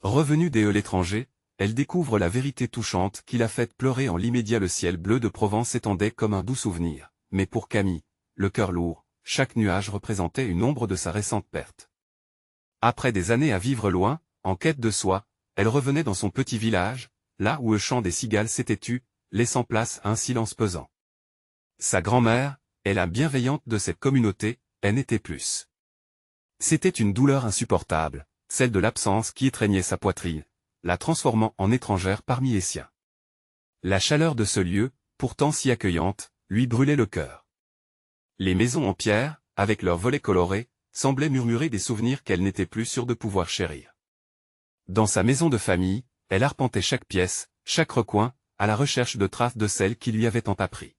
Revenue des l'étranger, elle découvre la vérité touchante qui l'a faite pleurer en l'immédiat. Le ciel bleu de Provence s'étendait comme un doux souvenir, mais pour Camille, le cœur lourd, chaque nuage représentait une ombre de sa récente perte. Après des années à vivre loin, en quête de soi, elle revenait dans son petit village, là où le chant des cigales s'était tu, laissant place à un silence pesant. Sa grand-mère, et la bienveillante de cette communauté, elle n'était plus. C'était une douleur insupportable, celle de l'absence qui étreignait sa poitrine, la transformant en étrangère parmi les siens. La chaleur de ce lieu, pourtant si accueillante, lui brûlait le cœur. Les maisons en pierre, avec leurs volets colorés, semblaient murmurer des souvenirs qu'elle n'était plus sûre de pouvoir chérir. Dans sa maison de famille, elle arpentait chaque pièce, chaque recoin, à la recherche de traces de celle qui lui avait tant appris.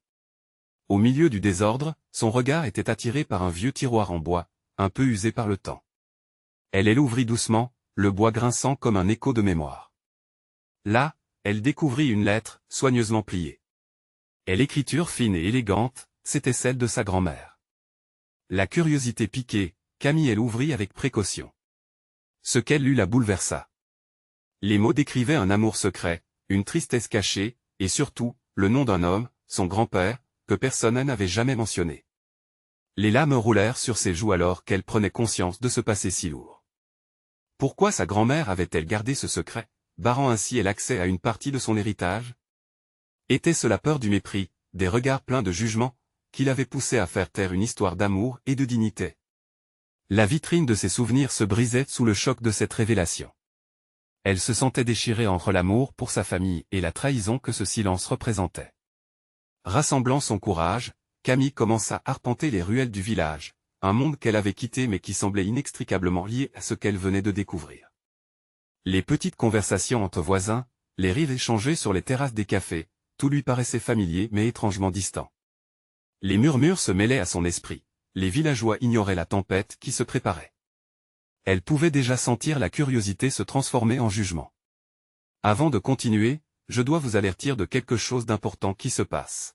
Au milieu du désordre, son regard était attiré par un vieux tiroir en bois, un peu usé par le temps. Elle l'ouvrit doucement, le bois grinçant comme un écho de mémoire. Là, elle découvrit une lettre, soigneusement pliée. Et l'écriture fine et élégante, c'était celle de sa grand-mère. La curiosité piquée, Camille l'ouvrit avec précaution. Ce qu'elle lut la bouleversa. Les mots décrivaient un amour secret, une tristesse cachée, et surtout, le nom d'un homme, son grand-père, que personne n'avait jamais mentionné. Les larmes roulèrent sur ses joues alors qu'elle prenait conscience de ce passé si lourd. Pourquoi sa grand-mère avait-elle gardé ce secret, barrant ainsi l'accès à une partie de son héritage? Était-ce la peur du mépris, des regards pleins de jugement, qui l'avait poussée à faire taire une histoire d'amour et de dignité? La vitrine de ses souvenirs se brisait sous le choc de cette révélation. Elle se sentait déchirée entre l'amour pour sa famille et la trahison que ce silence représentait. Rassemblant son courage, Camille commença à arpenter les ruelles du village, un monde qu'elle avait quitté mais qui semblait inextricablement lié à ce qu'elle venait de découvrir. Les petites conversations entre voisins, les rires échangés sur les terrasses des cafés, tout lui paraissait familier mais étrangement distant. Les murmures se mêlaient à son esprit, les villageois ignoraient la tempête qui se préparait. Elle pouvait déjà sentir la curiosité se transformer en jugement. Avant de continuer, je dois vous avertir de quelque chose d'important qui se passe.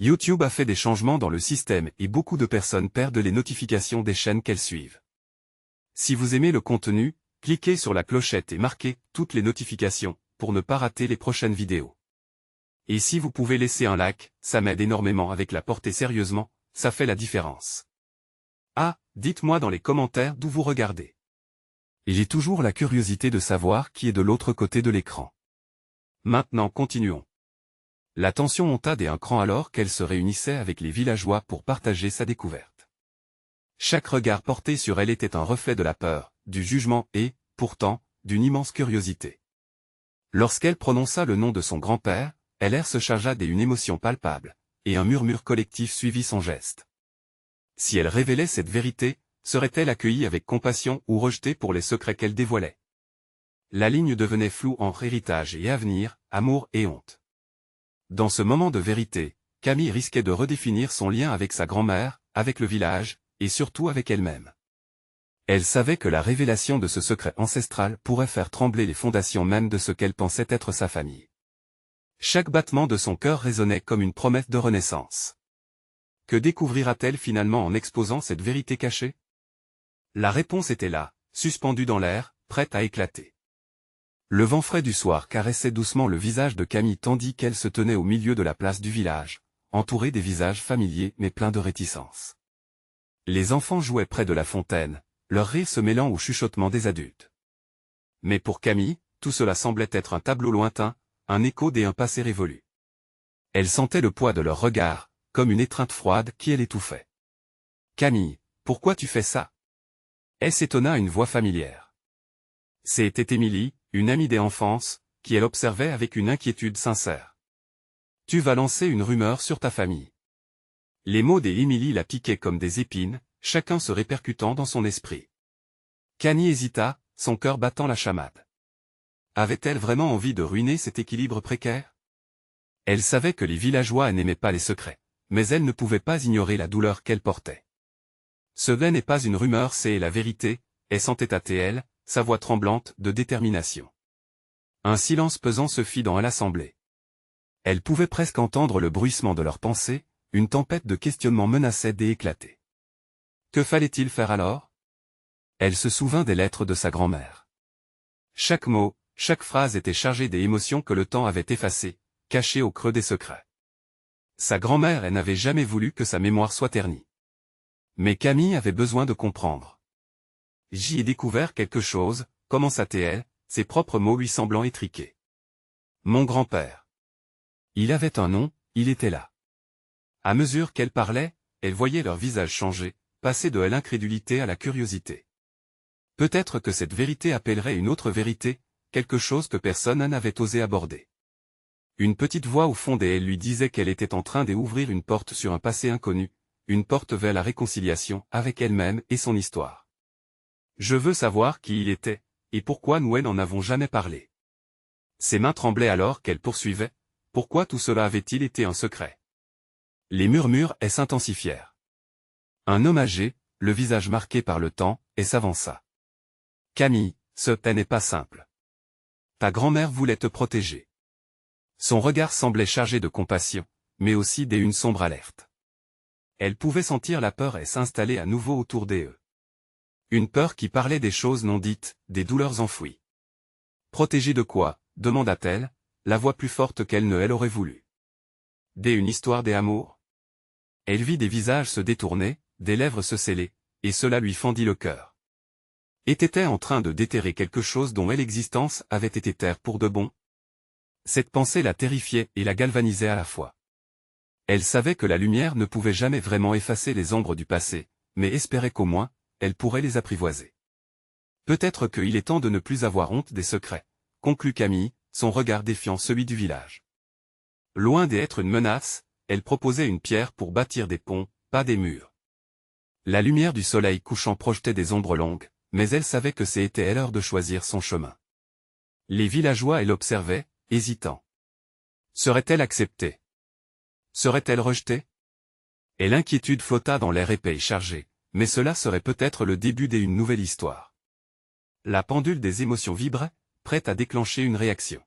YouTube a fait des changements dans le système et beaucoup de personnes perdent les notifications des chaînes qu'elles suivent. Si vous aimez le contenu, cliquez sur la clochette et marquez toutes les notifications pour ne pas rater les prochaines vidéos. Et si vous pouvez laisser un like, ça m'aide énormément avec la portée sérieusement, ça fait la différence. Ah, dites-moi dans les commentaires d'où vous regardez. J'ai toujours la curiosité de savoir qui est de l'autre côté de l'écran. Maintenant continuons. La tension monta d'un cran alors qu'elle se réunissait avec les villageois pour partager sa découverte. Chaque regard porté sur elle était un reflet de la peur, du jugement et, pourtant, d'une immense curiosité. Lorsqu'elle prononça le nom de son grand-père, elle se chargea d'une émotion palpable, et un murmure collectif suivit son geste. Si elle révélait cette vérité, serait-elle accueillie avec compassion ou rejetée pour les secrets qu'elle dévoilait? La ligne devenait floue entre héritage et avenir, amour et honte. Dans ce moment de vérité, Camille risquait de redéfinir son lien avec sa grand-mère, avec le village, et surtout avec elle-même. Elle savait que la révélation de ce secret ancestral pourrait faire trembler les fondations même de ce qu'elle pensait être sa famille. Chaque battement de son cœur résonnait comme une promesse de renaissance. Que découvrira-t-elle finalement en exposant cette vérité cachée? La réponse était là, suspendue dans l'air, prête à éclater. Le vent frais du soir caressait doucement le visage de Camille tandis qu'elle se tenait au milieu de la place du village, entourée des visages familiers mais pleins de réticence. Les enfants jouaient près de la fontaine, leurs rires se mêlant au chuchotement des adultes. Mais pour Camille, tout cela semblait être un tableau lointain, un écho d'un passé révolu. Elle sentait le poids de leurs regards, comme une étreinte froide qui l'étouffait. « Camille, pourquoi tu fais ça ?» Elle s'étonna une voix familière. C'était Émilie, une amie d'enfance, qui elle observait avec une inquiétude sincère. « Tu vas lancer une rumeur sur ta famille. » Les mots d'Émilie la piquaient comme des épines, chacun se répercutant dans son esprit. Camille hésita, son cœur battant la chamade. Avait-elle vraiment envie de ruiner cet équilibre précaire? Elle savait que les villageois n'aimaient pas les secrets, mais elle ne pouvait pas ignorer la douleur qu'elle portait. Ce n'est pas une rumeur, c'est la vérité, elle s'entêta-t elle, sa voix tremblante de détermination. Un silence pesant se fit dans l'assemblée. Elle pouvait presque entendre le bruissement de leurs pensées, une tempête de questionnements menaçait d'éclater. Que fallait-il faire alors? Elle se souvint des lettres de sa grand-mère. Chaque mot, chaque phrase était chargée des émotions que le temps avait effacées, cachées au creux des secrets. Sa grand-mère, elle n'avait jamais voulu que sa mémoire soit ternie. Mais Camille avait besoin de comprendre. J'y ai découvert quelque chose, commença-t-elle, ses propres mots lui semblant étriqués. Mon grand-père. Il avait un nom, il était là. À mesure qu'elle parlait, elle voyait leur visage changer, passer de l'incrédulité à la curiosité. Peut-être que cette vérité appellerait une autre vérité, quelque chose que personne n'avait osé aborder. Une petite voix au fond d'elle lui disait qu'elle était en train d'ouvrir une porte sur un passé inconnu, une porte vers la réconciliation avec elle-même et son histoire. Je veux savoir qui il était, et pourquoi nous n'en avons jamais parlé. Ses mains tremblaient alors qu'elle poursuivait, pourquoi tout cela avait-il été un secret? Les murmures s'intensifièrent. Un homme âgé, le visage marqué par le temps, s'avança. Camille, ce n'est pas simple. Ta grand-mère voulait te protéger. Son regard semblait chargé de compassion, mais aussi d'une sombre alerte. Elle pouvait sentir la peur s'installer à nouveau autour d'eux. Une peur qui parlait des choses non dites, des douleurs enfouies. Protégée de quoi, demanda-t-elle, la voix plus forte qu'elle ne l'aurait voulu. Une histoire d'amour. Elle vit des visages se détourner, des lèvres se sceller, et cela lui fendit le cœur. Était-elle en train de déterrer quelque chose dont l'existence avait été terre pour de bon? Cette pensée la terrifiait et la galvanisait à la fois. Elle savait que la lumière ne pouvait jamais vraiment effacer les ombres du passé, mais espérait qu'au moins, elle pourrait les apprivoiser. Peut-être qu'il est temps de ne plus avoir honte des secrets, conclut Camille, son regard défiant celui du village. Loin d'être une menace, elle proposait une pierre pour bâtir des ponts, pas des murs. La lumière du soleil couchant projetait des ombres longues, mais elle savait que c'était l'heure de choisir son chemin. Les villageois l'observaient, hésitant. Serait-elle acceptée? Serait-elle rejetée? Et l'inquiétude flotta dans l'air épais et chargé, mais cela serait peut-être le début d'une nouvelle histoire. La pendule des émotions vibrait, prête à déclencher une réaction.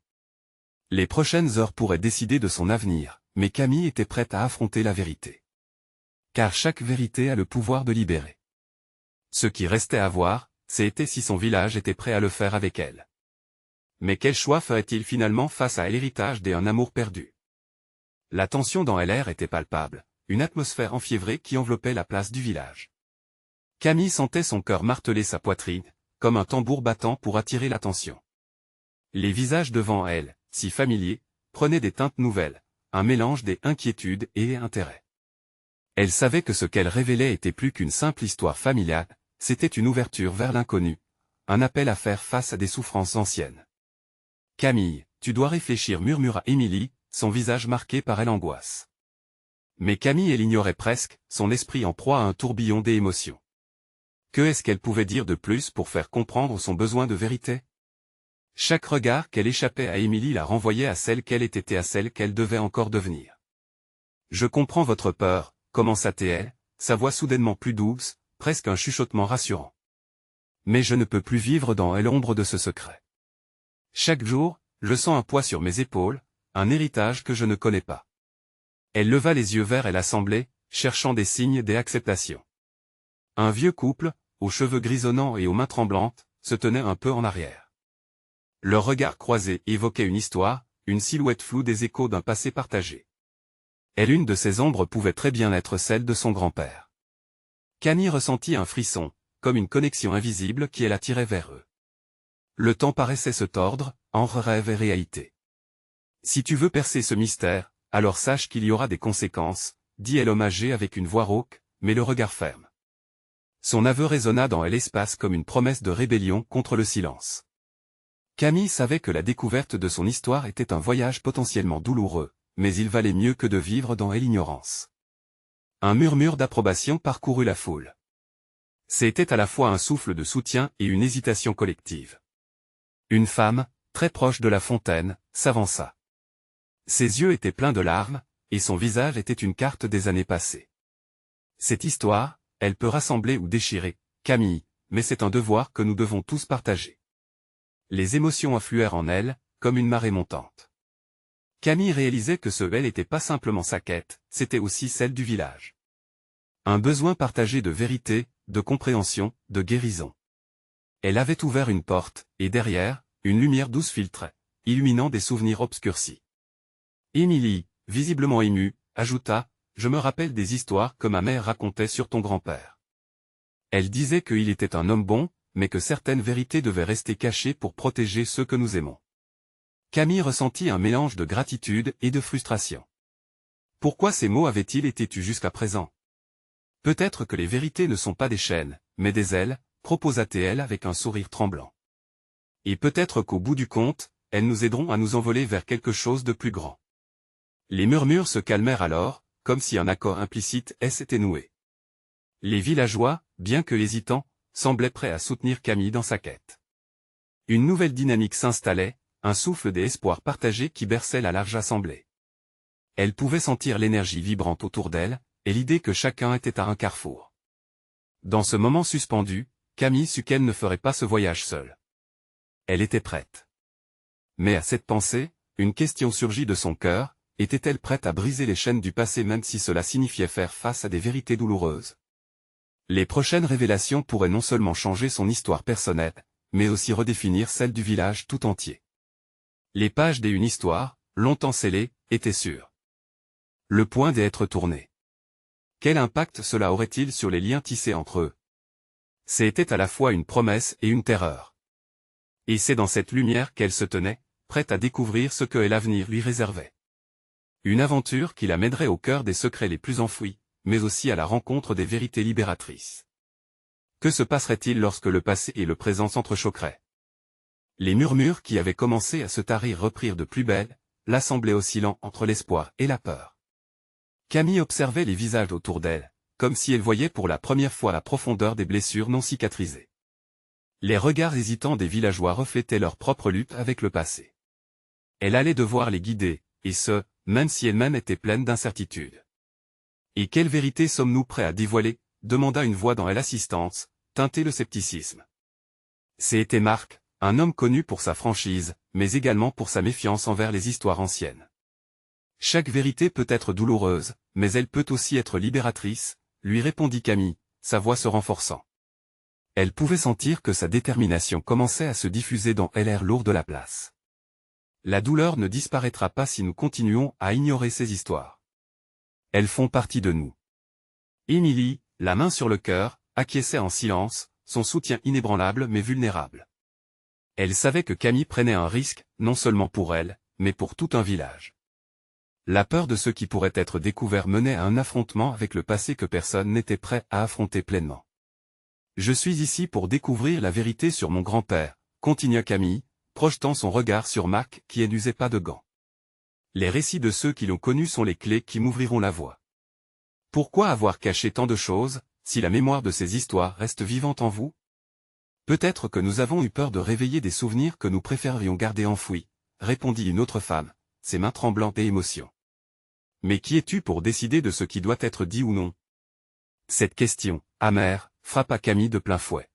Les prochaines heures pourraient décider de son avenir, mais Camille était prête à affronter la vérité. Car chaque vérité a le pouvoir de libérer. Ce qui restait à voir, c'était si son village était prêt à le faire avec elle. Mais quel choix ferait-il finalement face à l'héritage d'un amour perdu? La tension dans l'air était palpable, une atmosphère enfiévrée qui enveloppait la place du village. Camille sentait son cœur marteler sa poitrine, comme un tambour battant pour attirer l'attention. Les visages devant elle, si familiers, prenaient des teintes nouvelles, un mélange d'inquiétude et d'intérêt. Elle savait que ce qu'elle révélait était plus qu'une simple histoire familiale, c'était une ouverture vers l'inconnu, un appel à faire face à des souffrances anciennes. « Camille, tu dois réfléchir » murmura Émilie, son visage marqué par l'angoisse. Mais Camille l'ignorait presque, son esprit en proie à un tourbillon d'émotions. Que est-ce qu'elle pouvait dire de plus pour faire comprendre son besoin de vérité? Chaque regard qu'elle échappait à Émilie la renvoyait à celle qu'elle était et à celle qu'elle devait encore devenir. « Je comprends votre peur », commença-t-elle, sa voix soudainement plus douce, presque un chuchotement rassurant. Mais je ne peux plus vivre dans l'ombre de ce secret. Chaque jour, je sens un poids sur mes épaules, un héritage que je ne connais pas. Elle leva les yeux vers l'assemblée, cherchant des signes d'acceptation. Un vieux couple, aux cheveux grisonnants et aux mains tremblantes, se tenait un peu en arrière. Leurs regards croisés évoquaient une histoire, une silhouette floue des échos d'un passé partagé. Et l'une de ces ombres pouvait très bien être celle de son grand-père. Camille ressentit un frisson, comme une connexion invisible qui l'attirait vers eux. Le temps paraissait se tordre, entre rêve et réalité. Si tu veux percer ce mystère, alors sache qu'il y aura des conséquences, dit l'homme âgé avec une voix rauque, mais le regard ferme. Son aveu résonna dans l'espace comme une promesse de rébellion contre le silence. Camille savait que la découverte de son histoire était un voyage potentiellement douloureux, mais il valait mieux que de vivre dans l'ignorance. Un murmure d'approbation parcourut la foule. C'était à la fois un souffle de soutien et une hésitation collective. Une femme, très proche de la fontaine, s'avança. Ses yeux étaient pleins de larmes, et son visage était une carte des années passées. Cette histoire, elle peut rassembler ou déchirer, Camille, mais c'est un devoir que nous devons tous partager. Les émotions affluèrent en elle, comme une marée montante. Camille réalisait que ce elle n'était pas simplement sa quête, c'était aussi celle du village. Un besoin partagé de vérité, de compréhension, de guérison. Elle avait ouvert une porte, et derrière, une lumière douce filtrait, illuminant des souvenirs obscurcis. Émilie, visiblement émue, ajouta, « Je me rappelle des histoires que ma mère racontait sur ton grand-père. Elle disait qu'il était un homme bon, mais que certaines vérités devaient rester cachées pour protéger ceux que nous aimons. » Camille ressentit un mélange de gratitude et de frustration. Pourquoi ces mots avaient-ils été tus jusqu'à présent? Peut-être que les vérités ne sont pas des chaînes, mais des ailes, proposa-t-elle avec un sourire tremblant. Et peut-être qu'au bout du compte, elles nous aideront à nous envoler vers quelque chose de plus grand. Les murmures se calmèrent alors, comme si un accord implicite s'était noué. Les villageois, bien que hésitants, semblaient prêts à soutenir Camille dans sa quête. Une nouvelle dynamique s'installait, un souffle d'espoir partagé qui berçait la large assemblée. Elle pouvait sentir l'énergie vibrante autour d'elle, et l'idée que chacun était à un carrefour. Dans ce moment suspendu, Camille sut qu'elle ne ferait pas ce voyage seule. Elle était prête. Mais à cette pensée, une question surgit de son cœur, était-elle prête à briser les chaînes du passé même si cela signifiait faire face à des vérités douloureuses? Les prochaines révélations pourraient non seulement changer son histoire personnelle, mais aussi redéfinir celle du village tout entier. Les pages d'une histoire, longtemps scellées, étaient sûres. Le point d'être tourné. Quel impact cela aurait-il sur les liens tissés entre eux? C'était à la fois une promesse et une terreur. Et c'est dans cette lumière qu'elle se tenait, prête à découvrir ce que l'avenir lui réservait. Une aventure qui la mènerait au cœur des secrets les plus enfouis, mais aussi à la rencontre des vérités libératrices. Que se passerait-il lorsque le passé et le présent s'entrechoqueraient? Les murmures qui avaient commencé à se tarir reprirent de plus belle, l'assemblée oscillant entre l'espoir et la peur. Camille observait les visages autour d'elle, comme si elle voyait pour la première fois la profondeur des blessures non cicatrisées. Les regards hésitants des villageois reflétaient leur propre lutte avec le passé. Elle allait devoir les guider, et ce, même si elle-même était pleine d'incertitudes. Et quelle vérité sommes-nous prêts à dévoiler? Demanda une voix dans l'assistance, teintée de scepticisme. C'était Marc, un homme connu pour sa franchise, mais également pour sa méfiance envers les histoires anciennes. Chaque vérité peut être douloureuse, mais elle peut aussi être libératrice, lui répondit Camille, sa voix se renforçant. Elle pouvait sentir que sa détermination commençait à se diffuser dans l'air lourd de la place. La douleur ne disparaîtra pas si nous continuons à ignorer ces histoires. Elles font partie de nous. Émilie, la main sur le cœur, acquiesçait en silence, son soutien inébranlable mais vulnérable. Elle savait que Camille prenait un risque, non seulement pour elle, mais pour tout un village. La peur de ce qui pourrait être découvert menait à un affrontement avec le passé que personne n'était prêt à affronter pleinement. « Je suis ici pour découvrir la vérité sur mon grand-père », continua Camille, projetant son regard sur Marc qui n'usait pas de gants. Les récits de ceux qui l'ont connu sont les clés qui m'ouvriront la voie. Pourquoi avoir caché tant de choses, si la mémoire de ces histoires reste vivante en vous? Peut-être que nous avons eu peur de réveiller des souvenirs que nous préférions garder enfouis, répondit une autre femme, ses mains tremblantes d'émotion. Mais qui es-tu pour décider de ce qui doit être dit ou non? Cette question, amère, frappa Camille de plein fouet.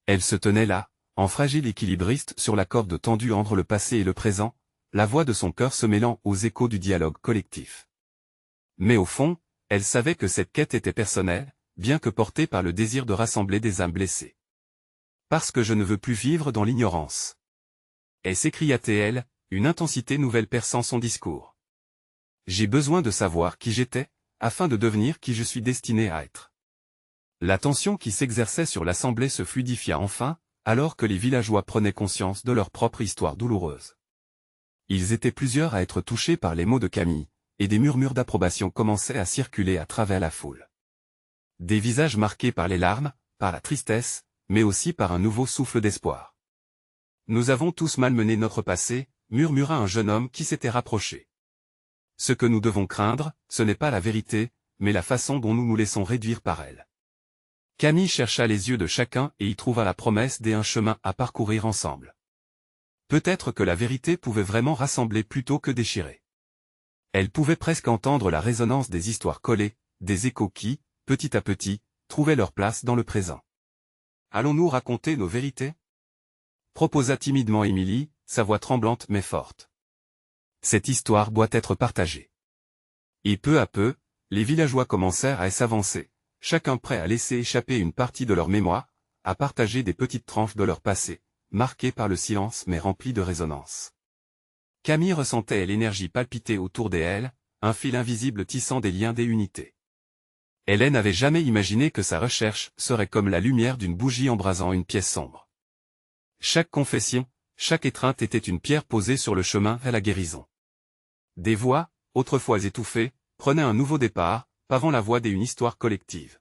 Elle se tenait là, en fragile équilibriste sur la corde tendue entre le passé et le présent, la voix de son cœur se mêlant aux échos du dialogue collectif. Mais au fond, elle savait que cette quête était personnelle, bien que portée par le désir de rassembler des âmes blessées. Parce que je ne veux plus vivre dans l'ignorance. Et s'écria-t-elle, une intensité nouvelle perçant son discours. J'ai besoin de savoir qui j'étais, afin de devenir qui je suis destiné à être. La tension qui s'exerçait sur l'assemblée se fluidifia enfin, alors que les villageois prenaient conscience de leur propre histoire douloureuse. Ils étaient plusieurs à être touchés par les mots de Camille, et des murmures d'approbation commençaient à circuler à travers la foule. Des visages marqués par les larmes, par la tristesse, mais aussi par un nouveau souffle d'espoir. Nous avons tous malmené notre passé, murmura un jeune homme qui s'était rapproché. Ce que nous devons craindre, ce n'est pas la vérité, mais la façon dont nous nous laissons réduire par elle. Camille chercha les yeux de chacun et y trouva la promesse d'un chemin à parcourir ensemble. Peut-être que la vérité pouvait vraiment rassembler plutôt que déchirer. Elle pouvait presque entendre la résonance des histoires collées, des échos qui, petit à petit, trouvaient leur place dans le présent. Allons-nous raconter nos vérités? Proposa timidement Émilie, sa voix tremblante mais forte. Cette histoire doit être partagée. Et peu à peu, les villageois commencèrent à s'avancer, chacun prêt à laisser échapper une partie de leur mémoire, à partager des petites tranches de leur passé, marquée par le silence mais remplie de résonance. Camille ressentait l'énergie palpiter autour d'elle, un fil invisible tissant des liens d'unité. Hélène n'avait jamais imaginé que sa recherche serait comme la lumière d'une bougie embrasant une pièce sombre. Chaque confession, chaque étreinte était une pierre posée sur le chemin vers la guérison. Des voix, autrefois étouffées, prenaient un nouveau départ, pavant la voie d'une histoire collective.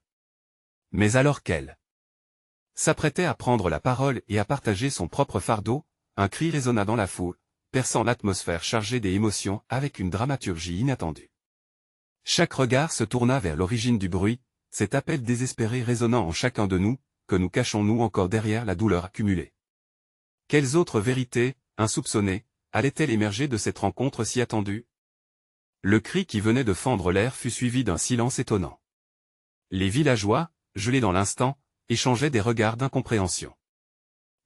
Mais alors qu'elle s'apprêtait à prendre la parole et à partager son propre fardeau, un cri résonna dans la foule, perçant l'atmosphère chargée des émotions avec une dramaturgie inattendue. Chaque regard se tourna vers l'origine du bruit, cet appel désespéré résonnant en chacun de nous, que nous cachons-nous encore derrière la douleur accumulée. Quelles autres vérités, insoupçonnées, allaient-elles émerger de cette rencontre si attendue? Le cri qui venait de fendre l'air fut suivi d'un silence étonnant. Les villageois, gelés dans l'instant, échangeaient des regards d'incompréhension.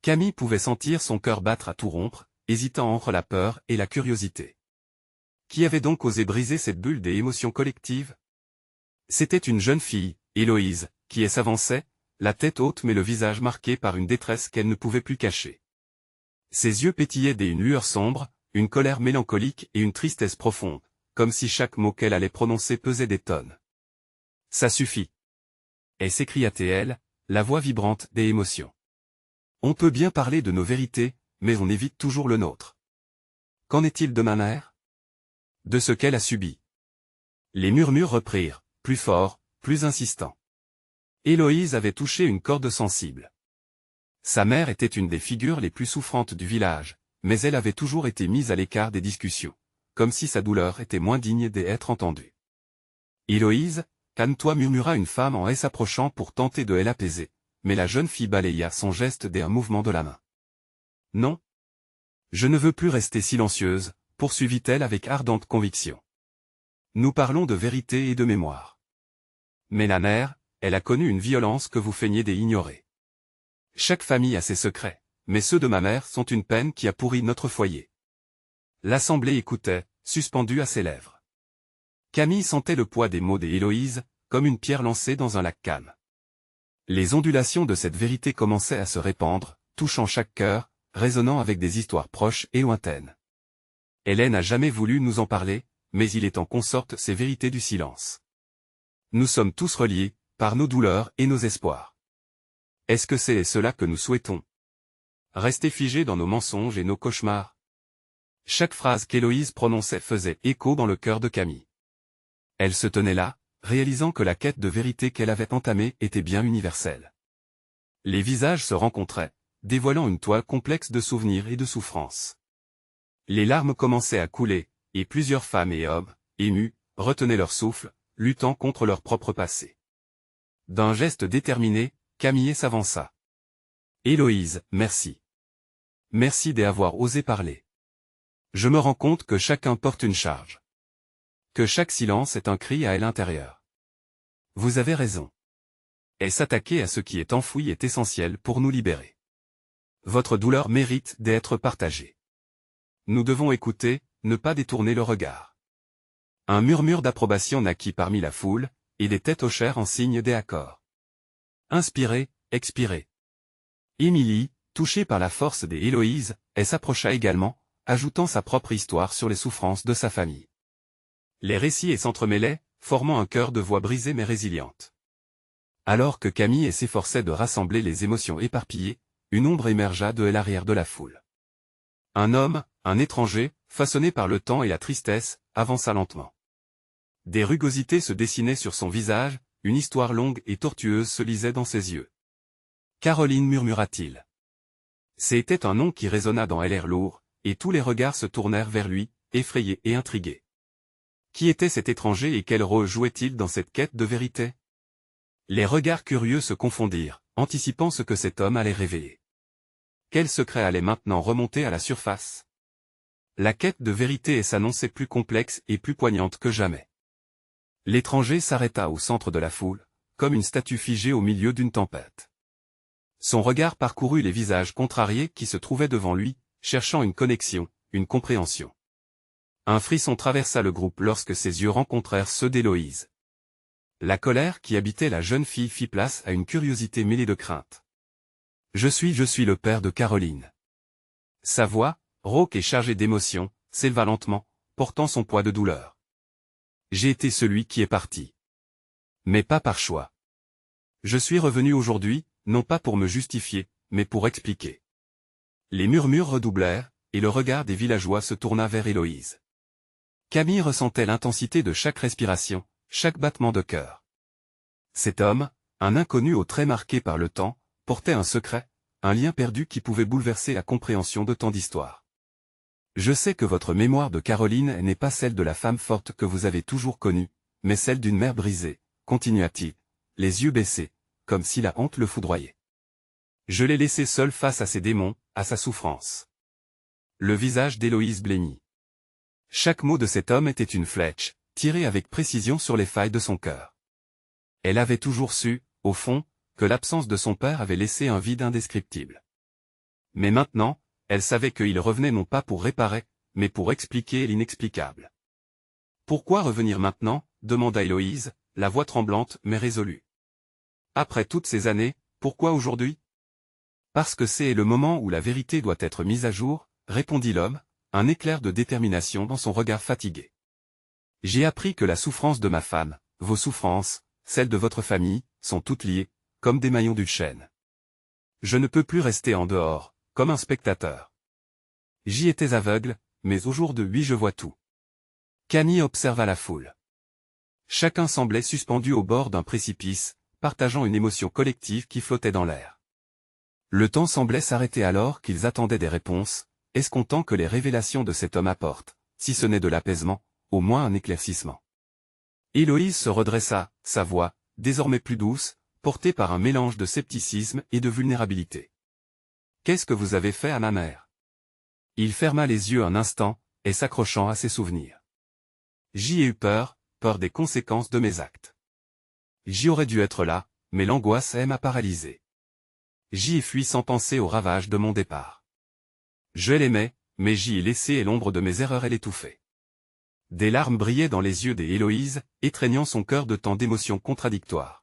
Camille pouvait sentir son cœur battre à tout rompre, hésitant entre la peur et la curiosité. Qui avait donc osé briser cette bulle des émotions collectives? C'était une jeune fille, Héloïse, qui s'avançait, la tête haute mais le visage marqué par une détresse qu'elle ne pouvait plus cacher. Ses yeux pétillaient d'une lueur sombre, une colère mélancolique et une tristesse profonde, comme si chaque mot qu'elle allait prononcer pesait des tonnes. « Ça suffit !» Et s'écria-t-elle, la voix vibrante des émotions. On peut bien parler de nos vérités, mais on évite toujours le nôtre. Qu'en est-il de ma mère? De ce qu'elle a subi? Les murmures reprirent, plus forts, plus insistants. Héloïse avait touché une corde sensible. Sa mère était une des figures les plus souffrantes du village, mais elle avait toujours été mise à l'écart des discussions, comme si sa douleur était moins digne d'être entendue. Héloïse, calme-toi, murmura une femme en s'approchant pour tenter de l'apaiser, mais la jeune fille balaya son geste d'un mouvement de la main. Non. Je ne veux plus rester silencieuse, poursuivit-elle avec ardente conviction. Nous parlons de vérité et de mémoire. Mais la mère, elle a connu une violence que vous feignez d'ignorer. Chaque famille a ses secrets, mais ceux de ma mère sont une peine qui a pourri notre foyer. L'assemblée écoutait, suspendue à ses lèvres. Camille sentait le poids des mots d'Héloïse, comme une pierre lancée dans un lac calme. Les ondulations de cette vérité commençaient à se répandre, touchant chaque cœur, résonnant avec des histoires proches et lointaines. Hélène n'a jamais voulu nous en parler, mais il est temps qu'on sorte ces vérités du silence. Nous sommes tous reliés, par nos douleurs et nos espoirs. Est-ce que c'est cela que nous souhaitons? Rester figés dans nos mensonges et nos cauchemars? Chaque phrase qu'Héloïse prononçait faisait écho dans le cœur de Camille. Elle se tenait là, réalisant que la quête de vérité qu'elle avait entamée était bien universelle. Les visages se rencontraient, dévoilant une toile complexe de souvenirs et de souffrances. Les larmes commençaient à couler, et plusieurs femmes et hommes, émus, retenaient leur souffle, luttant contre leur propre passé. D'un geste déterminé, Camille s'avança. « Héloïse, merci. Merci d'avoir osé parler. Je me rends compte que chacun porte une charge. Que chaque silence est un cri à l'intérieur. Vous avez raison. Et s'attaquer à ce qui est enfoui est essentiel pour nous libérer. Votre douleur mérite d'être partagée. Nous devons écouter, ne pas détourner le regard. » Un murmure d'approbation naquit parmi la foule, et des têtes hochèrent en signe des accords. Inspirez, expirez. Émilie, touchée par la force des Héloïse, s'approcha également, ajoutant sa propre histoire sur les souffrances de sa famille. Les récits s'entremêlaient, formant un chœur de voix brisée mais résiliente. Alors que Camille s'efforçait de rassembler les émotions éparpillées, une ombre émergea de l'arrière de la foule. Un homme, un étranger, façonné par le temps et la tristesse, avança lentement. Des rugosités se dessinaient sur son visage, une histoire longue et tortueuse se lisait dans ses yeux. Caroline, murmura-t-il. C'était un nom qui résonna dans l'air lourd, et tous les regards se tournèrent vers lui, effrayés et intrigués. Qui était cet étranger et quel rôle jouait-il dans cette quête de vérité? Les regards curieux se confondirent, anticipant ce que cet homme allait révéler. Quel secret allait maintenant remonter à la surface? La quête de vérité s'annonçait plus complexe et plus poignante que jamais. L'étranger s'arrêta au centre de la foule, comme une statue figée au milieu d'une tempête. Son regard parcourut les visages contrariés qui se trouvaient devant lui, cherchant une connexion, une compréhension. Un frisson traversa le groupe lorsque ses yeux rencontrèrent ceux d'Héloïse. La colère qui habitait la jeune fille fit place à une curiosité mêlée de crainte. Je suis le père de Caroline. Sa voix, rauque et chargée d'émotion, s'éleva lentement, portant son poids de douleur. J'ai été celui qui est parti. Mais pas par choix. Je suis revenu aujourd'hui, non pas pour me justifier, mais pour expliquer. Les murmures redoublèrent, et le regard des villageois se tourna vers Héloïse. Camille ressentait l'intensité de chaque respiration, chaque battement de cœur. Cet homme, un inconnu aux traits marqués par le temps, portait un secret, un lien perdu qui pouvait bouleverser la compréhension de tant d'histoires. Je sais que votre mémoire de Caroline n'est pas celle de la femme forte que vous avez toujours connue, mais celle d'une mère brisée, continua-t-il, les yeux baissés, comme si la honte le foudroyait. Je l'ai laissée seule face à ses démons, à sa souffrance. Le visage d'Héloïse blêmit. Chaque mot de cet homme était une flèche, tirée avec précision sur les failles de son cœur. Elle avait toujours su, au fond, que l'absence de son père avait laissé un vide indescriptible. Mais maintenant, elle savait qu'il revenait non pas pour réparer, mais pour expliquer l'inexplicable. « Pourquoi revenir maintenant ?» demanda Héloïse, la voix tremblante mais résolue. « Après toutes ces années, pourquoi aujourd'hui ?»« Parce que c'est le moment où la vérité doit être mise à jour, » répondit l'homme, un éclair de détermination dans son regard fatigué. « J'ai appris que la souffrance de ma femme, vos souffrances, celles de votre famille, sont toutes liées, comme des maillons d'une chaîne. Je ne peux plus rester en dehors, comme un spectateur. J'y étais aveugle, mais au jour de lui je vois tout. » Camille observa la foule. Chacun semblait suspendu au bord d'un précipice, partageant une émotion collective qui flottait dans l'air. Le temps semblait s'arrêter alors qu'ils attendaient des réponses, escomptant que les révélations de cet homme apportent, si ce n'est de l'apaisement, au moins un éclaircissement. Héloïse se redressa, sa voix, désormais plus douce, portée par un mélange de scepticisme et de vulnérabilité. « Qu'est-ce que vous avez fait à ma mère ?» Il ferma les yeux un instant, et s'accrochant à ses souvenirs. « J'y ai eu peur, peur des conséquences de mes actes. J'y aurais dû être là, mais l'angoisse m'a paralysé. J'y ai fui sans penser aux ravages de mon départ. Je l'aimais, mais j'y ai laissé l'ombre de mes erreurs l'étouffer. » Des larmes brillaient dans les yeux d'Héloïse, étreignant son cœur de tant d'émotions contradictoires.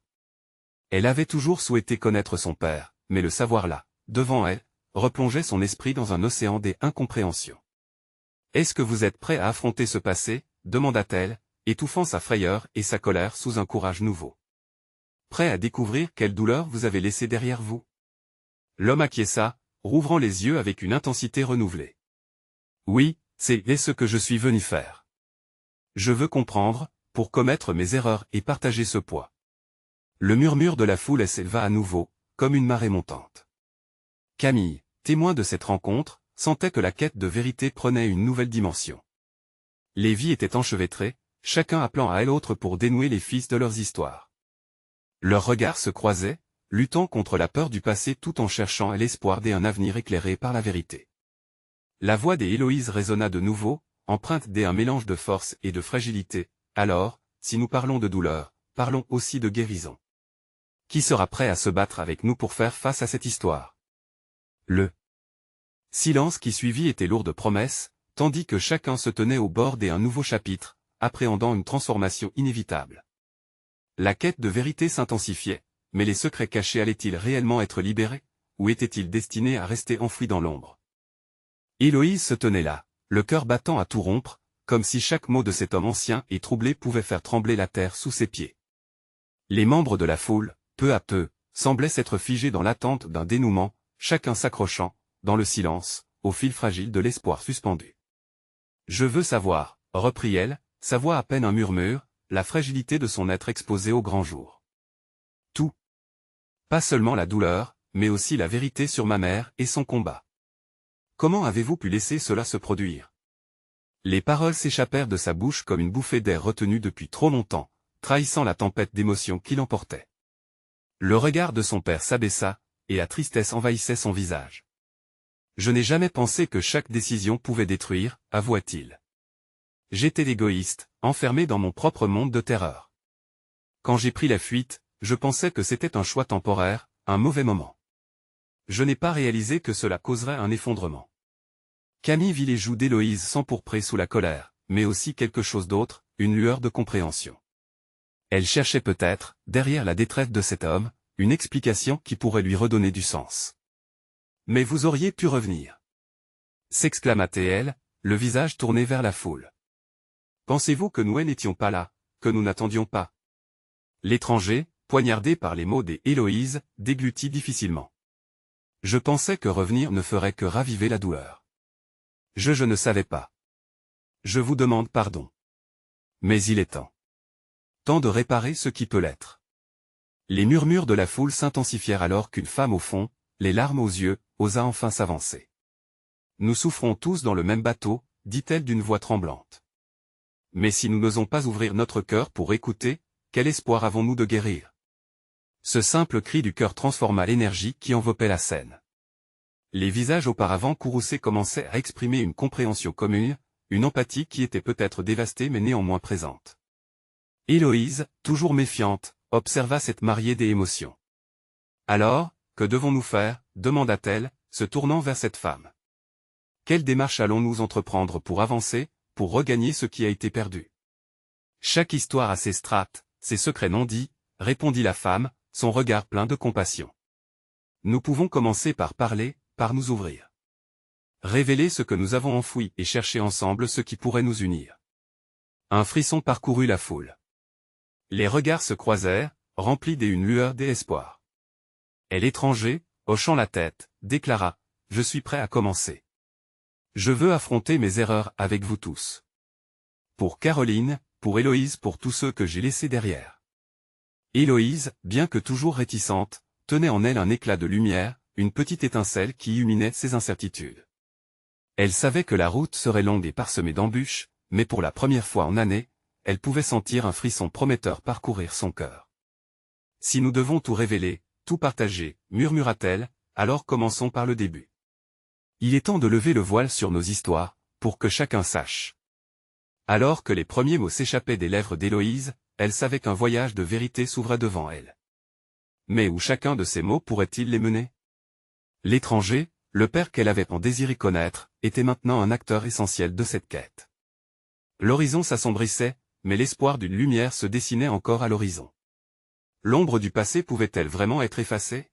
Elle avait toujours souhaité connaître son père, mais le savoir là, devant elle, replongeait son esprit dans un océan des incompréhensions. « Est-ce que vous êtes prêt à affronter ce passé ?» demanda-t-elle, étouffant sa frayeur et sa colère sous un courage nouveau. « Prêt à découvrir quelle douleur vous avez laissée derrière vous ?» L'homme acquiesça, rouvrant les yeux avec une intensité renouvelée. « Oui, c'est ce que je suis venu faire. Je veux comprendre, pour commettre mes erreurs et partager ce poids. » Le murmure de la foule s'éleva à nouveau, comme une marée montante. Camille, témoin de cette rencontre, sentait que la quête de vérité prenait une nouvelle dimension. Les vies étaient enchevêtrées, chacun appelant à l'autre pour dénouer les fils de leurs histoires. Leurs regards se croisaient, luttant contre la peur du passé tout en cherchant l'espoir d'un avenir éclairé par la vérité. La voix d'Héloïse résonna de nouveau, empreinte d'un mélange de force et de fragilité. « Alors, si nous parlons de douleur, parlons aussi de guérison. Qui sera prêt à se battre avec nous pour faire face à cette histoire ?» Le silence qui suivit était lourd de promesses, tandis que chacun se tenait au bord d'un nouveau chapitre, appréhendant une transformation inévitable. La quête de vérité s'intensifiait, mais les secrets cachés allaient-ils réellement être libérés, ou étaient-ils destinés à rester enfouis dans l'ombre? Héloïse se tenait là, le cœur battant à tout rompre, comme si chaque mot de cet homme ancien et troublé pouvait faire trembler la terre sous ses pieds. Les membres de la foule, peu à peu, semblaient s'être figés dans l'attente d'un dénouement, chacun s'accrochant, dans le silence, au fil fragile de l'espoir suspendu. « Je veux savoir, » reprit-elle, sa voix à peine un murmure, la fragilité de son être exposé au grand jour. « Tout. Pas seulement la douleur, mais aussi la vérité sur ma mère et son combat. Comment avez-vous pu laisser cela se produire ?» Les paroles s'échappèrent de sa bouche comme une bouffée d'air retenue depuis trop longtemps, trahissant la tempête d'émotions qui l'emportait. Le regard de son père s'abaissa, et la tristesse envahissait son visage. « Je n'ai jamais pensé que chaque décision pouvait détruire, » avoua-t-il. « J'étais l'égoïste, enfermé dans mon propre monde de terreur. Quand j'ai pris la fuite, je pensais que c'était un choix temporaire, un mauvais moment. Je n'ai pas réalisé que cela causerait un effondrement. » Camille vit les joues d'Héloïse s'empourprer sous la colère, mais aussi quelque chose d'autre, une lueur de compréhension. Elle cherchait peut-être, derrière la détresse de cet homme, une explication qui pourrait lui redonner du sens. Mais vous auriez pu revenir. S'exclama-t-elle, le visage tourné vers la foule. Pensez-vous que nous n'étions pas là, que nous n'attendions pas? L'étranger, poignardé par les mots des Héloïse, déglutit difficilement. Je pensais que revenir ne ferait que raviver la douleur. Je ne savais pas. Je vous demande pardon. Mais il est temps. Temps de réparer ce qui peut l'être. Les murmures de la foule s'intensifièrent alors qu'une femme au fond, les larmes aux yeux, osa enfin s'avancer. Nous souffrons tous dans le même bateau, dit-elle d'une voix tremblante. Mais si nous n'osons pas ouvrir notre cœur pour écouter, quel espoir avons-nous de guérir? Ce simple cri du cœur transforma l'énergie qui enveloppait la scène. Les visages auparavant courroucés commençaient à exprimer une compréhension commune, une empathie qui était peut-être dévastée mais néanmoins présente. Héloïse, toujours méfiante, observa cette mariée des émotions. Alors, que devons-nous faire? Demanda-t-elle, se tournant vers cette femme. Quelle démarche allons-nous entreprendre pour avancer, pour regagner ce qui a été perdu? Chaque histoire a ses strates, ses secrets non dits, répondit la femme, son regard plein de compassion. Nous pouvons commencer par parler, par nous ouvrir. Révéler ce que nous avons enfoui et chercher ensemble ce qui pourrait nous unir. Un frisson parcourut la foule. Les regards se croisèrent, remplis d'une lueur d'espoir. Et l'étranger, hochant la tête, déclara « Je suis prêt à commencer. Je veux affronter mes erreurs avec vous tous. Pour Caroline, pour Héloïse, pour tous ceux que j'ai laissés derrière. » Héloïse, bien que toujours réticente, tenait en elle un éclat de lumière, une petite étincelle qui illuminait ses incertitudes. Elle savait que la route serait longue et parsemée d'embûches, mais pour la première fois en années, elle pouvait sentir un frisson prometteur parcourir son cœur. « Si nous devons tout révéler, tout partager, murmura-t-elle, alors commençons par le début. Il est temps de lever le voile sur nos histoires, pour que chacun sache. » Alors que les premiers mots s'échappaient des lèvres d'Héloïse, elle savait qu'un voyage de vérité s'ouvrait devant elle. Mais où chacun de ces mots pourrait-il les mener? L'étranger, le père qu'elle avait en désiré connaître, était maintenant un acteur essentiel de cette quête. L'horizon s'assombrissait, mais l'espoir d'une lumière se dessinait encore à l'horizon. L'ombre du passé pouvait-elle vraiment être effacée?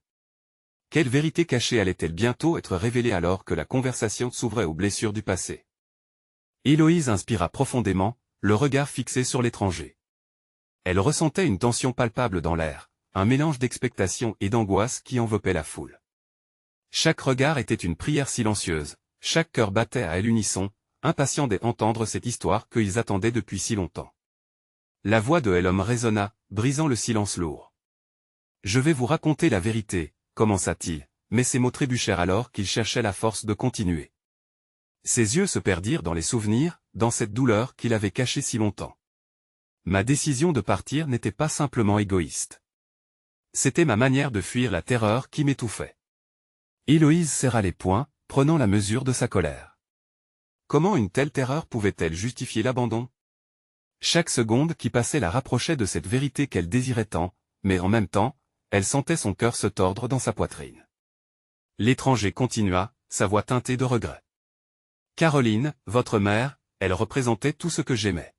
Quelle vérité cachée allait-elle bientôt être révélée alors que la conversation s'ouvrait aux blessures du passé? Héloïse inspira profondément, le regard fixé sur l'étranger. Elle ressentait une tension palpable dans l'air, un mélange d'expectation et d'angoisse qui enveloppait la foule. Chaque regard était une prière silencieuse, chaque cœur battait à l'unisson, impatient d'entendre cette histoire qu'ils attendaient depuis si longtemps. La voix de l'homme résonna, brisant le silence lourd. « Je vais vous raconter la vérité », commença-t-il, mais ses mots trébuchèrent alors qu'il cherchait la force de continuer. Ses yeux se perdirent dans les souvenirs, dans cette douleur qu'il avait cachée si longtemps. Ma décision de partir n'était pas simplement égoïste. C'était ma manière de fuir la terreur qui m'étouffait. Héloïse serra les poings, prenant la mesure de sa colère. Comment une telle terreur pouvait-elle justifier l'abandon? Chaque seconde qui passait la rapprochait de cette vérité qu'elle désirait tant, mais en même temps, elle sentait son cœur se tordre dans sa poitrine. L'étranger continua, sa voix teintée de regret. Caroline, votre mère, elle représentait tout ce que j'aimais.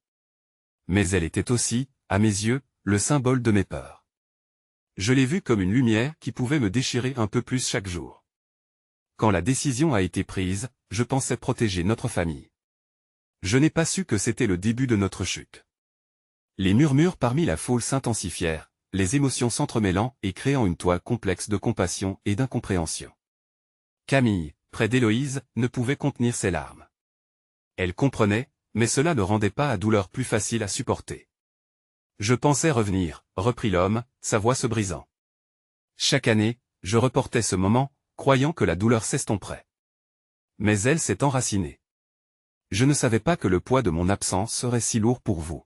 Mais elle était aussi, à mes yeux, le symbole de mes peurs. Je l'ai vue comme une lumière qui pouvait me déchirer un peu plus chaque jour. Quand la décision a été prise, je pensais protéger notre famille. Je n'ai pas su que c'était le début de notre chute. Les murmures parmi la foule s'intensifièrent, les émotions s'entremêlant et créant une toile complexe de compassion et d'incompréhension. Camille, près d'Héloïse, ne pouvait contenir ses larmes. Elle comprenait, mais cela ne rendait pas la douleur plus facile à supporter. Je pensais revenir, reprit l'homme, sa voix se brisant. Chaque année, je reportais ce moment, croyant que la douleur s'estomperait. Mais elle s'est enracinée. Je ne savais pas que le poids de mon absence serait si lourd pour vous.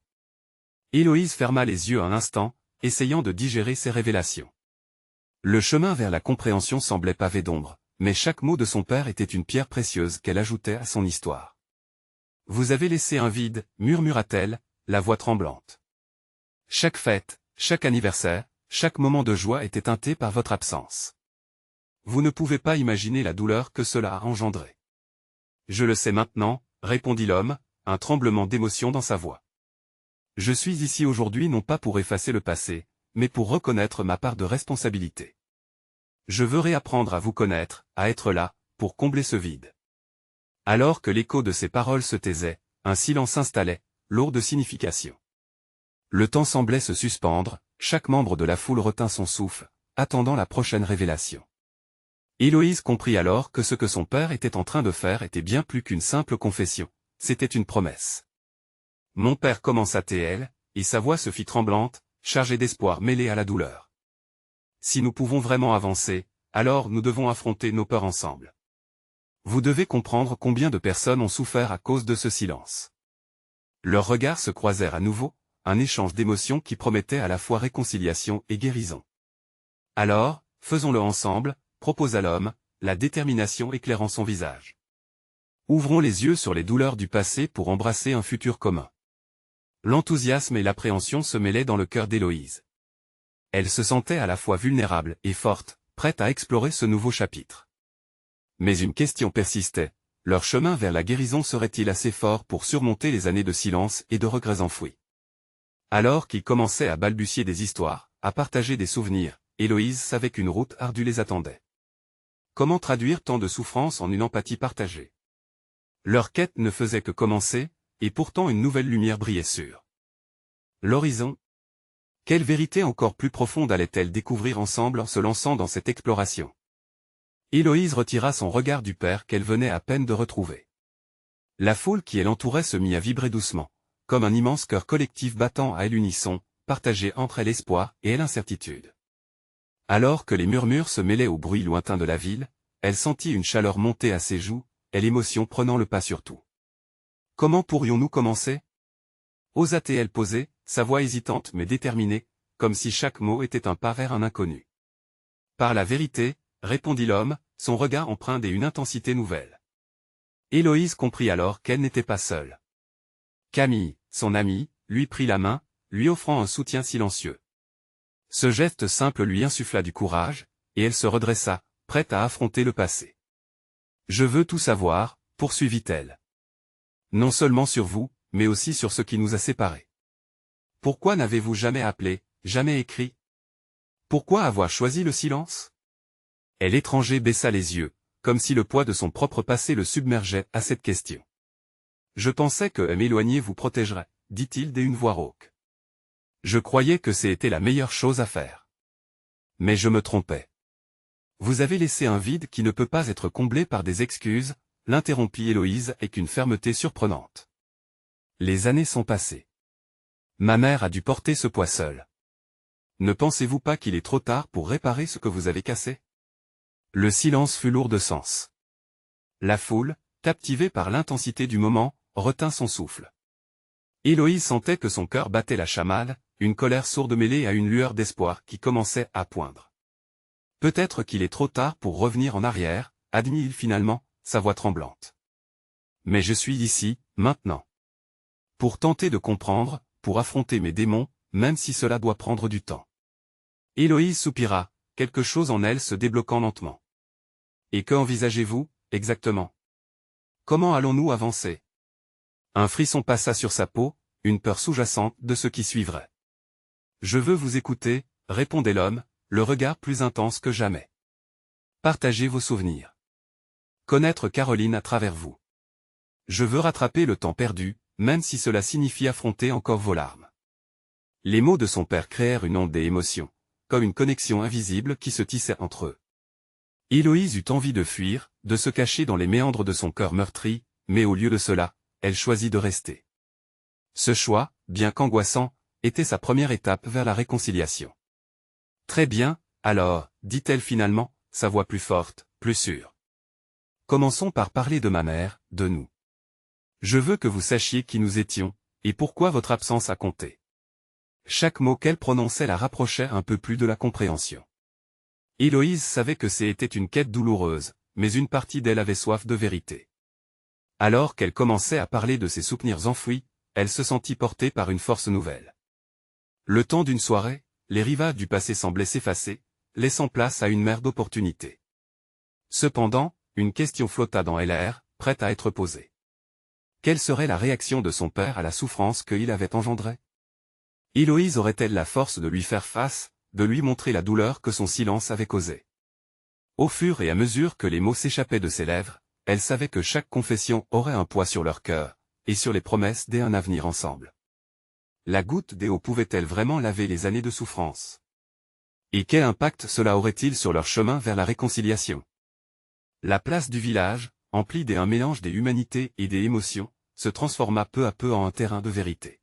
Héloïse ferma les yeux un instant, essayant de digérer ces révélations. Le chemin vers la compréhension semblait pavé d'ombre, mais chaque mot de son père était une pierre précieuse qu'elle ajoutait à son histoire. « Vous avez laissé un vide, murmura-t-elle, la voix tremblante. Chaque fête, chaque anniversaire, chaque moment de joie était teinté par votre absence. Vous ne pouvez pas imaginer la douleur que cela a engendrée. »« Je le sais maintenant, » répondit l'homme, un tremblement d'émotion dans sa voix. « Je suis ici aujourd'hui non pas pour effacer le passé, mais pour reconnaître ma part de responsabilité. Je veux réapprendre à vous connaître, à être là, pour combler ce vide. Alors que l'écho de ces paroles se taisait, un silence s'installait, lourd de signification. Le temps semblait se suspendre, chaque membre de la foule retint son souffle, attendant la prochaine révélation. Héloïse comprit alors que ce que son père était en train de faire était bien plus qu'une simple confession, c'était une promesse. Mon père commença-t-elle, et sa voix se fit tremblante, chargée d'espoir mêlé à la douleur. Si nous pouvons vraiment avancer, alors nous devons affronter nos peurs ensemble. Vous devez comprendre combien de personnes ont souffert à cause de ce silence. Leurs regards se croisèrent à nouveau, un échange d'émotions qui promettait à la fois réconciliation et guérison. Alors, faisons-le ensemble, proposa l'homme, la détermination éclairant son visage. Ouvrons les yeux sur les douleurs du passé pour embrasser un futur commun. L'enthousiasme et l'appréhension se mêlaient dans le cœur d'Héloïse. Elle se sentait à la fois vulnérable et forte, prête à explorer ce nouveau chapitre. Mais une question persistait, leur chemin vers la guérison serait-il assez fort pour surmonter les années de silence et de regrets enfouis? Alors qu'ils commençaient à balbutier des histoires, à partager des souvenirs, Héloïse savait qu'une route ardue les attendait. Comment traduire tant de souffrances en une empathie partagée? Leur quête ne faisait que commencer, et pourtant une nouvelle lumière brillait sur l'horizon. Quelle vérité encore plus profonde allait-elle découvrir ensemble en se lançant dans cette exploration? Héloïse retira son regard du père qu'elle venait à peine de retrouver. La foule qui l'entourait se mit à vibrer doucement, comme un immense cœur collectif battant à l'unisson, partagé entre l'espoir et l'incertitude. Alors que les murmures se mêlaient au bruit lointain de la ville, elle sentit une chaleur monter à ses joues, et l'émotion prenant le pas sur tout. Comment pourrions-nous commencer? Osa-t-elle poser, sa voix hésitante mais déterminée, comme si chaque mot était un pas vers un inconnu. Par la vérité, répondit l'homme, son regard empreint d'une intensité nouvelle. Héloïse comprit alors qu'elle n'était pas seule. Camille, son amie, lui prit la main, lui offrant un soutien silencieux. Ce geste simple lui insuffla du courage, et elle se redressa, prête à affronter le passé. Je veux tout savoir, poursuivit-elle. Non seulement sur vous, mais aussi sur ce qui nous a séparés. Pourquoi n'avez-vous jamais appelé, jamais écrit? Pourquoi avoir choisi le silence? L'étranger baissa les yeux, comme si le poids de son propre passé le submergeait à cette question. Je pensais que m'éloigner vous protégerait, dit-il d'une voix rauque. Je croyais que c'était la meilleure chose à faire. Mais je me trompais. Vous avez laissé un vide qui ne peut pas être comblé par des excuses, l'interrompit Héloïse avec une fermeté surprenante. Les années sont passées. Ma mère a dû porter ce poids seule. Ne pensez-vous pas qu'il est trop tard pour réparer ce que vous avez cassé? Le silence fut lourd de sens. La foule, captivée par l'intensité du moment, retint son souffle. Héloïse sentait que son cœur battait la chamade, une colère sourde mêlée à une lueur d'espoir qui commençait à poindre. Peut-être qu'il est trop tard pour revenir en arrière, admit-il finalement, sa voix tremblante. Mais je suis ici, maintenant. Pour tenter de comprendre, pour affronter mes démons, même si cela doit prendre du temps. Héloïse soupira, quelque chose en elle se débloquant lentement. Et que envisagez-vous, exactement? Comment allons-nous avancer? Un frisson passa sur sa peau, une peur sous-jacente de ce qui suivrait. Je veux vous écouter, répondait l'homme, le regard plus intense que jamais. Partagez vos souvenirs. Connaître Caroline à travers vous. Je veux rattraper le temps perdu, même si cela signifie affronter encore vos larmes. Les mots de son père créèrent une onde d'émotion, comme une connexion invisible qui se tissait entre eux. Héloïse eut envie de fuir, de se cacher dans les méandres de son cœur meurtri, mais au lieu de cela, elle choisit de rester. Ce choix, bien qu'angoissant, était sa première étape vers la réconciliation. Très bien, alors, dit-elle finalement, sa voix plus forte, plus sûre. Commençons par parler de ma mère, de nous. Je veux que vous sachiez qui nous étions, et pourquoi votre absence a compté. Chaque mot qu'elle prononçait la rapprochait un peu plus de la compréhension. Héloïse savait que c'était une quête douloureuse, mais une partie d'elle avait soif de vérité. Alors qu'elle commençait à parler de ses souvenirs enfouis, elle se sentit portée par une force nouvelle. Le temps d'une soirée, les rivages du passé semblaient s'effacer, laissant place à une mer d'opportunités. Cependant, une question flotta dans l'air, prête à être posée. Quelle serait la réaction de son père à la souffrance qu'il avait engendrée? Héloïse aurait-elle la force de lui faire face, de lui montrer la douleur que son silence avait causée? Au fur et à mesure que les mots s'échappaient de ses lèvres, elle savait que chaque confession aurait un poids sur leur cœur, et sur les promesses d'un avenir ensemble. La goutte d'eau pouvait-elle vraiment laver les années de souffrance? Et quel impact cela aurait-il sur leur chemin vers la réconciliation? La place du village, emplie d'un mélange des humanités et des émotions, se transforma peu à peu en un terrain de vérité.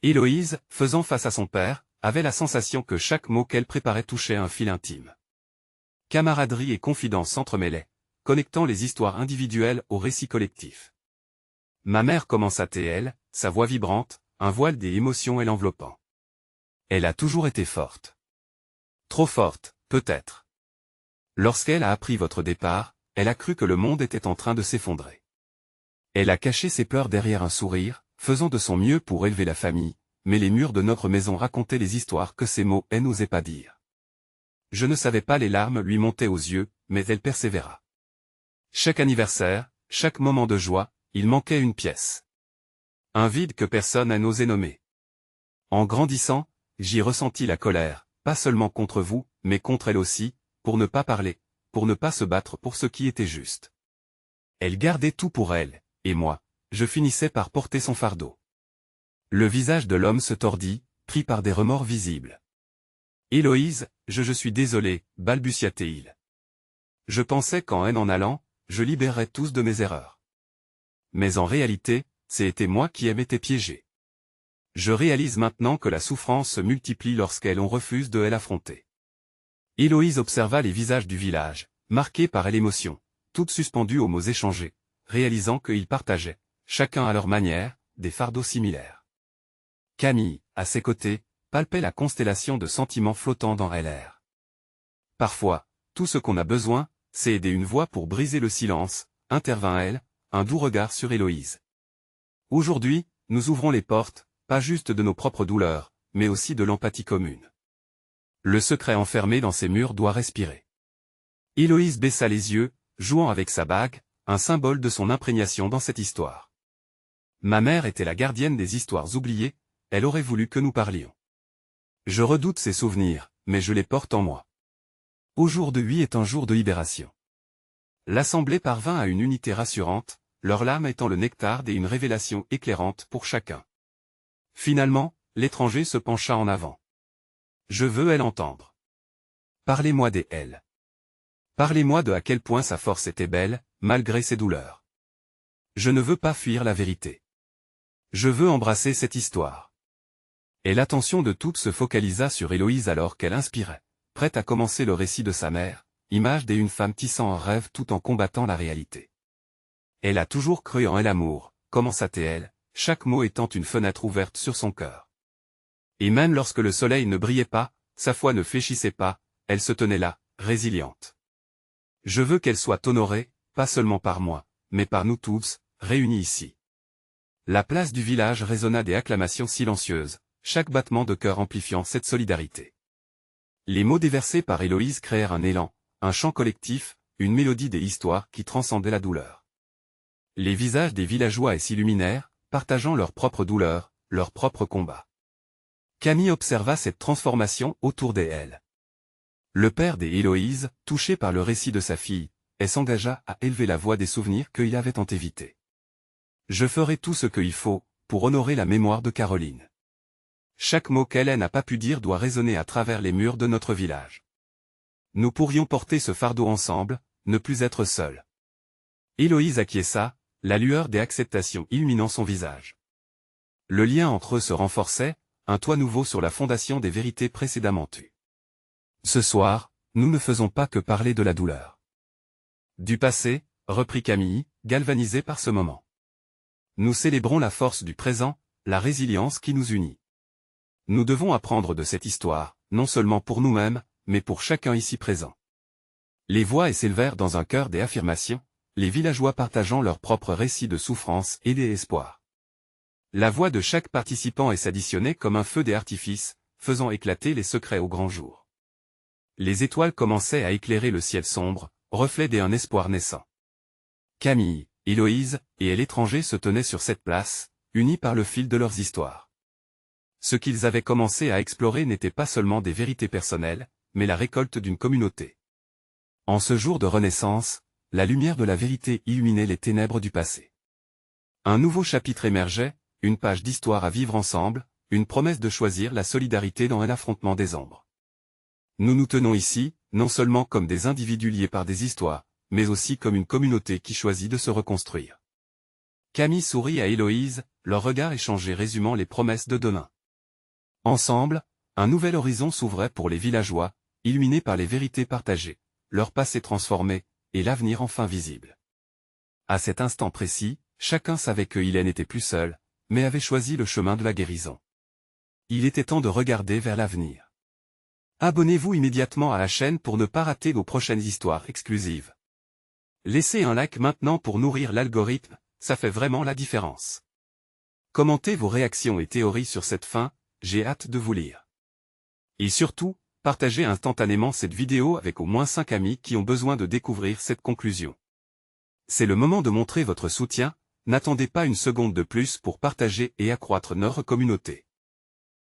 Héloïse, faisant face à son père, avait la sensation que chaque mot qu'elle préparait touchait un fil intime. Camaraderie et confidence s'entremêlaient, connectant les histoires individuelles au récit collectif. Ma mère commença-t-elle, sa voix vibrante, un voile des émotions et l'enveloppant. Elle a toujours été forte. Trop forte, peut-être. Lorsqu'elle a appris votre départ, elle a cru que le monde était en train de s'effondrer. Elle a caché ses pleurs derrière un sourire, faisant de son mieux pour élever la famille, mais les murs de notre maison racontaient les histoires que ses mots n'osaient pas dire. Je ne savais pas, les larmes lui montaient aux yeux, mais elle persévéra. Chaque anniversaire, chaque moment de joie, il manquait une pièce. Un vide que personne n'a osé nommer. En grandissant, j'y ressentis la colère, pas seulement contre vous, mais contre elle aussi, pour ne pas parler, pour ne pas se battre pour ce qui était juste. Elle gardait tout pour elle, et moi, je finissais par porter son fardeau. Le visage de l'homme se tordit, pris par des remords visibles. Héloïse, je suis désolé, balbutia-t-il. Je pensais qu'en haine en allant, je libérerais tous de mes erreurs. Mais en réalité, c'était moi qui m'étais piégé. Je réalise maintenant que la souffrance se multiplie lorsqu'on refuse de l'affronter. Héloïse observa les visages du village, marqués par l'émotion, toutes suspendues aux mots échangés, réalisant qu'ils partageaient, chacun à leur manière, des fardeaux similaires. Camille, à ses côtés, palpait la constellation de sentiments flottant dans l'air. Parfois, tout ce qu'on a besoin, c'est aider une voix pour briser le silence, intervint elle, un doux regard sur Héloïse. Aujourd'hui, nous ouvrons les portes, pas juste de nos propres douleurs, mais aussi de l'empathie commune. Le secret enfermé dans ces murs doit respirer. Héloïse baissa les yeux, jouant avec sa bague, un symbole de son imprégnation dans cette histoire. Ma mère était la gardienne des histoires oubliées, elle aurait voulu que nous parlions. Je redoute ces souvenirs, mais je les porte en moi. Aujourd'hui est un jour de libération. L'assemblée parvint à une unité rassurante, leur lame étant le nectar et une révélation éclairante pour chacun. Finalement, l'étranger se pencha en avant. Je veux elle entendre. Parlez-moi des elle. Parlez-moi de à quel point sa force était belle, malgré ses douleurs. Je ne veux pas fuir la vérité. Je veux embrasser cette histoire. Et l'attention de toutes se focalisa sur Héloïse alors qu'elle inspirait, prête à commencer le récit de sa mère, image d'une femme tissant un rêve tout en combattant la réalité. Elle a toujours cru en l'amour, commença-t-elle, chaque mot étant une fenêtre ouverte sur son cœur. Et même lorsque le soleil ne brillait pas, sa foi ne fléchissait pas, elle se tenait là, résiliente. Je veux qu'elle soit honorée, pas seulement par moi, mais par nous tous, réunis ici. La place du village résonna des acclamations silencieuses, chaque battement de cœur amplifiant cette solidarité. Les mots déversés par Héloïse créèrent un élan, un chant collectif, une mélodie des histoires qui transcendait la douleur. Les visages des villageois s'illuminèrent, partageant leur propre douleur, leur propre combat. Camille observa cette transformation autour d'elle. Le père des Héloïse, touché par le récit de sa fille, s'engagea à élever la voix des souvenirs qu'il avait tant évités. Je ferai tout ce qu'il faut, pour honorer la mémoire de Caroline. Chaque mot qu'elle n'a pas pu dire doit résonner à travers les murs de notre village. Nous pourrions porter ce fardeau ensemble, ne plus être seuls. Héloïse acquiesça, la lueur des acceptations illuminant son visage. Le lien entre eux se renforçait, un toit nouveau sur la fondation des vérités précédemment tues. Ce soir, nous ne faisons pas que parler de la douleur. Du passé, reprit Camille, galvanisée par ce moment. Nous célébrons la force du présent, la résilience qui nous unit. Nous devons apprendre de cette histoire, non seulement pour nous-mêmes, mais pour chacun ici présent. Les voix s'élevèrent dans un chœur des affirmations, les villageois partageant leurs propres récits de souffrance et d'espoir. La voix de chaque participant s'additionnait comme un feu d'artifice, faisant éclater les secrets au grand jour. Les étoiles commençaient à éclairer le ciel sombre, reflet d'un espoir naissant. Camille, Héloïse et l'étranger se tenaient sur cette place, unis par le fil de leurs histoires. Ce qu'ils avaient commencé à explorer n'était pas seulement des vérités personnelles, mais la récolte d'une communauté. En ce jour de renaissance, la lumière de la vérité illuminait les ténèbres du passé. Un nouveau chapitre émergeait, une page d'histoire à vivre ensemble, une promesse de choisir la solidarité dans un affrontement des ombres. Nous nous tenons ici, non seulement comme des individus liés par des histoires, mais aussi comme une communauté qui choisit de se reconstruire. Camille sourit à Héloïse, leur regard échangé résumant les promesses de demain. Ensemble, un nouvel horizon s'ouvrait pour les villageois, illuminés par les vérités partagées, leur passé transformé, et l'avenir enfin visible. À cet instant précis, chacun savait que Hélène n'était plus seule, mais avait choisi le chemin de la guérison. Il était temps de regarder vers l'avenir. Abonnez-vous immédiatement à la chaîne pour ne pas rater nos prochaines histoires exclusives. Laissez un like maintenant pour nourrir l'algorithme, ça fait vraiment la différence. Commentez vos réactions et théories sur cette fin, j'ai hâte de vous lire. Et surtout, partagez instantanément cette vidéo avec au moins 5 amis qui ont besoin de découvrir cette conclusion. C'est le moment de montrer votre soutien, n'attendez pas une seconde de plus pour partager et accroître notre communauté.